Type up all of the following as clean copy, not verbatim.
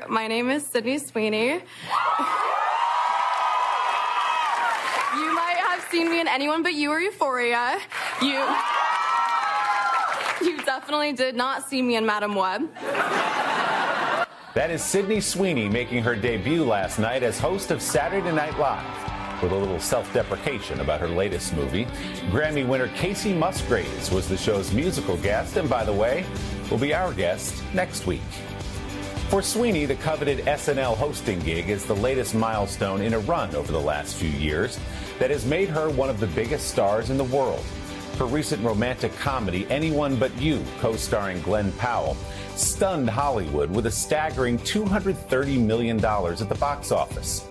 My name is Sydney Sweeney. You might have seen me in Anyone But You or Euphoria. You definitely did not see me in Madam Web. That is Sydney Sweeney making her debut last night as host of Saturday Night Live. With a little self-deprecation about her latest movie, Grammy winner Casey Musgraves was the show's musical guest, and by the way, will be our guest next week. For Sweeney, the coveted SNL hosting gig is the latest milestone in a run over the last few years that has made her one of the biggest stars in the world. Her recent romantic comedy, Anyone But You, co-starring Glenn Powell, stunned Hollywood with a staggering $230 million at the box office.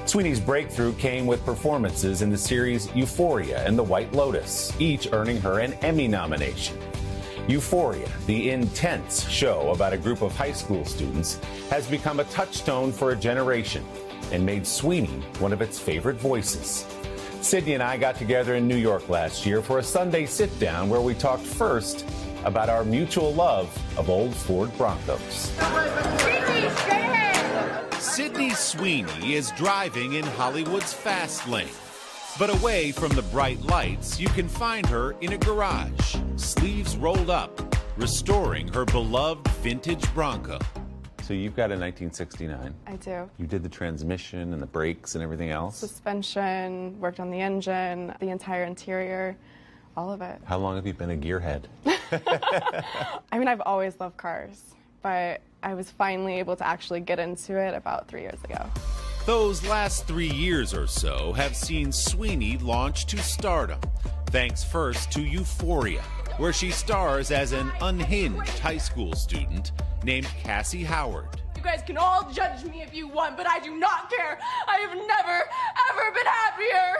Sweeney's breakthrough came with performances in the series Euphoria and The White Lotus, each earning her an Emmy nomination. Euphoria, the intense show about a group of high school students, has become a touchstone for a generation and made Sweeney one of its favorite voices. Sydney and I got together in New York last year for a Sunday Sitdown where we talked first about our mutual love of old Ford Broncos. Sydney, straight ahead! Sydney Sweeney is driving in Hollywood's fast lane. But away from the bright lights, you can find her in a garage, sleeves rolled up, restoring her beloved vintage Bronco. So you've got a 1969. I do. You did the transmission and the brakes and everything else? Suspension, worked on the engine, the entire interior, all of it. How long have you been a gearhead? I mean, I've always loved cars, but I was finally able to actually get into it about 3 years ago. Those last 3 years or so have seen Sweeney launch to stardom, thanks first to Euphoria, where she stars as an unhinged high school student named Cassie Howard. You guys can all judge me if you want, but I do not care. I have never, ever been happier.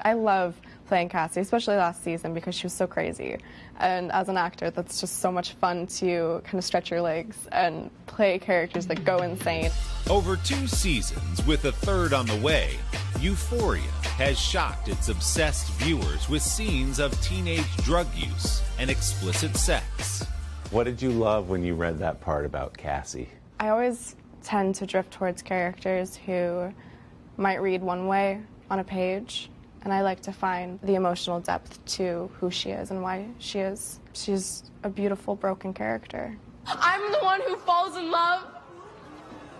I love playing Cassie, especially last season because she was so crazy. And as an actor, that's just so much fun to kind of stretch your legs and play characters that go insane. Over 2 seasons, with a third on the way, Euphoria has shocked its obsessed viewers with scenes of teenage drug use and explicit sex. What did you love when you read that part about Cassie? I always tend to drift towards characters who might read one way on a page, and I like to find the emotional depth to who she is and why she is. She's a beautiful, broken character. I'm the one who falls in love.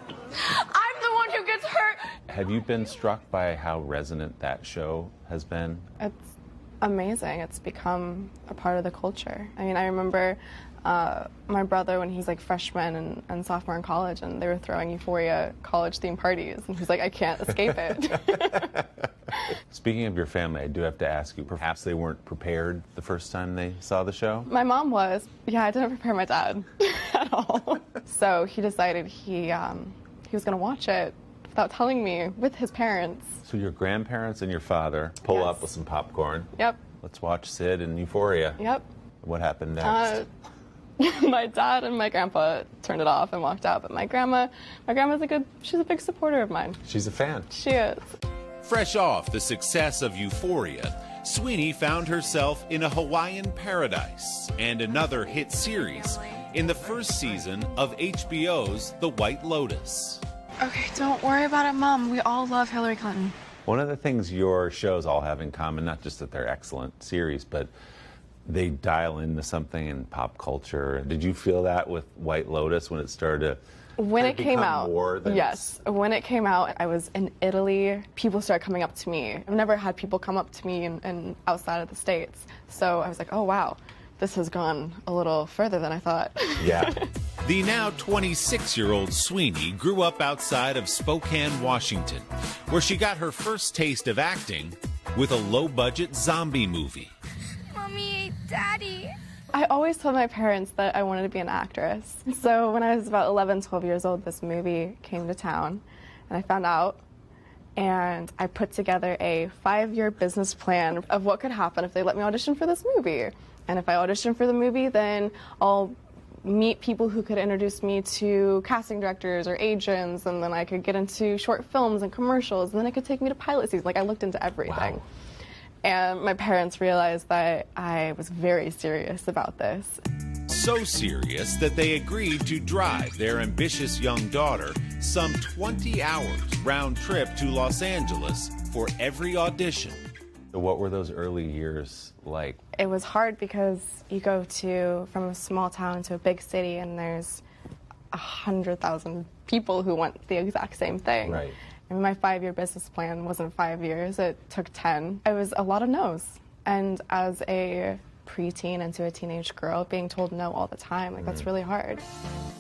I'm the one who gets hurt. Have you been struck by how resonant that show has been? It's amazing. It's become a part of the culture. I mean, I remember my brother when he's like freshman and sophomore in college, and they were throwing Euphoria college theme parties, and he's like, I can't escape it. Speaking of your family, I do have to ask you, perhaps they weren't prepared the first time they saw the show? My mom was. Yeah, I didn't prepare my dad at all. So he decided he was going to watch it without telling me with his parents. So your grandparents and your father pull Yes. up with some popcorn. Yep. Let's watch Sid and Euphoria. Yep. What happened next? My dad and my grandpa turned it off and walked out, but my grandma's she's a big supporter of mine. She's a fan. She is. Fresh off the success of Euphoria, Sweeney found herself in a Hawaiian paradise and another hit series in the first season of HBO's The White Lotus. Okay, don't worry about it, Mom. We all love Hillary Clinton. One of the things your shows all have in common, not just that they're excellent series, but they dial into something in pop culture. Did you feel that with White Lotus when it started to When it came out, yes. When it came out, I was in Italy. People started coming up to me. I've never had people come up to me and outside of the States. So I was like, oh, wow, this has gone a little further than I thought. Yeah. The now 26-year-old Sweeney grew up outside of Spokane, Washington, where she got her first taste of acting with a low-budget zombie movie. Mommy, Daddy. I always told my parents that I wanted to be an actress. So when I was about 11, 12 years old, this movie came to town, and I found out, and I put together a 5-year business plan of what could happen if they let me audition for this movie. And if I audition for the movie, then I'll meet people who could introduce me to casting directors or agents, and then I could get into short films and commercials, and then it could take me to pilot season. Like, I looked into everything. Wow. And my parents realized that I was very serious about this. So serious that they agreed to drive their ambitious young daughter some 20 hours round trip to Los Angeles for every audition. What were those early years like? It was hard because you go from a small town to a big city and there's 100,000 people who want the exact same thing. Right. I mean, my 5-year business plan wasn't 5 years, it took 10. It was a lot of no's. And as a preteen into a teenage girl, being told no all the time, like, that's really hard.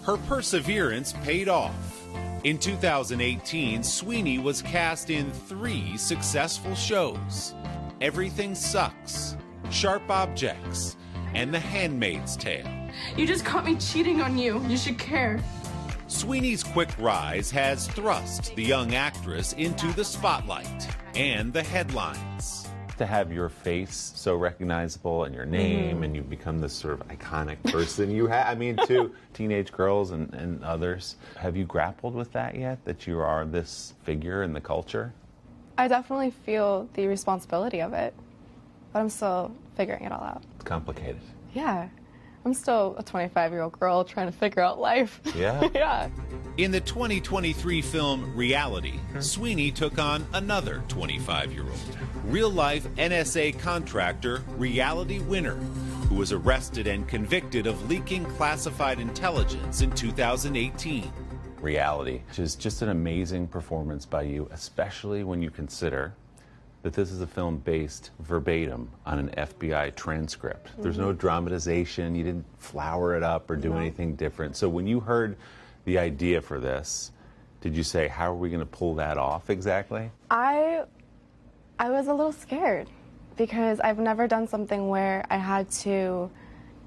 Her perseverance paid off. In 2018, Sweeney was cast in 3 successful shows: Everything Sucks, Sharp Objects, and The Handmaid's Tale. You just caught me cheating on you. You should care. Sweeney's quick rise has thrust the young actress into the spotlight and the headlines. To have your face so recognizable and your name, and you become this sort of iconic person to teenage girls and others. Have you grappled with that yet, that you are this figure in the culture? I definitely feel the responsibility of it, but I'm still figuring it all out. It's complicated. Yeah. I'm still a 25-year-old girl trying to figure out life. Yeah? Yeah. In the 2023 film Reality, Sweeney took on another 25-year-old, real-life NSA contractor Reality Winner, who was arrested and convicted of leaking classified intelligence in 2018. Reality, which is just an amazing performance by you, especially when you consider that this is a film based verbatim on an FBI transcript. There's no dramatization, you didn't flower it up or do anything different. So when you heard the idea for this, did you say, how are we going to pull that off exactly? I was a little scared because I've never done something where I had to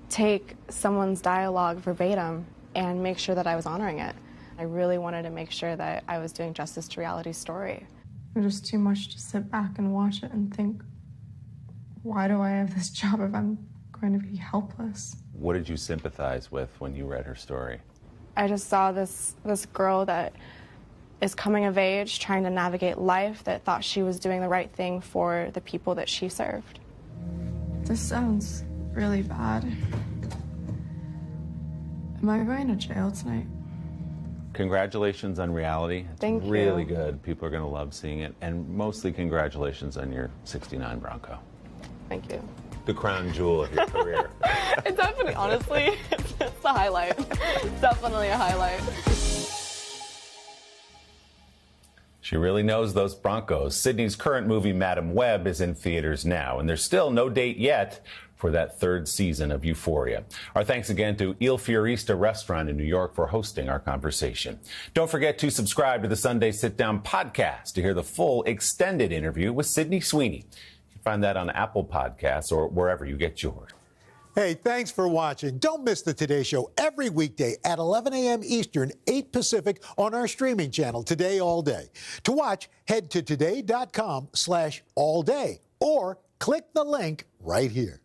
take someone's dialogue verbatim and make sure that I was honoring it. I really wanted to make sure that I was doing justice to Reality's story. It was just too much to sit back and watch it and think, why do I have this job if I'm going to be helpless? What did you sympathize with when you read her story? I just saw this girl that is coming of age, trying to navigate life, that thought she was doing the right thing for the people that she served. This sounds really bad. Am I going to jail tonight? Congratulations on Reality. It's Thank you. Really good. People are going to love seeing it. And mostly congratulations on your '69 Bronco. Thank you. The crown jewel of your career. It's definitely, honestly, it's the highlight. It's definitely a highlight. She really knows those Broncos. Sydney's current movie, Madam Web, is in theaters now, and there's still no date yet for that 3rd season of Euphoria. Our thanks again to Il Fiorista Restaurant in New York for hosting our conversation. Don't forget to subscribe to the Sunday Sitdown podcast to hear the full extended interview with Sydney Sweeney. You can find that on Apple Podcasts or wherever you get yours. Hey, thanks for watching. Don't miss the Today Show every weekday at 11 a.m. Eastern, 8 Pacific on our streaming channel, Today All Day. To watch, head to today.com/allday or click the link right here.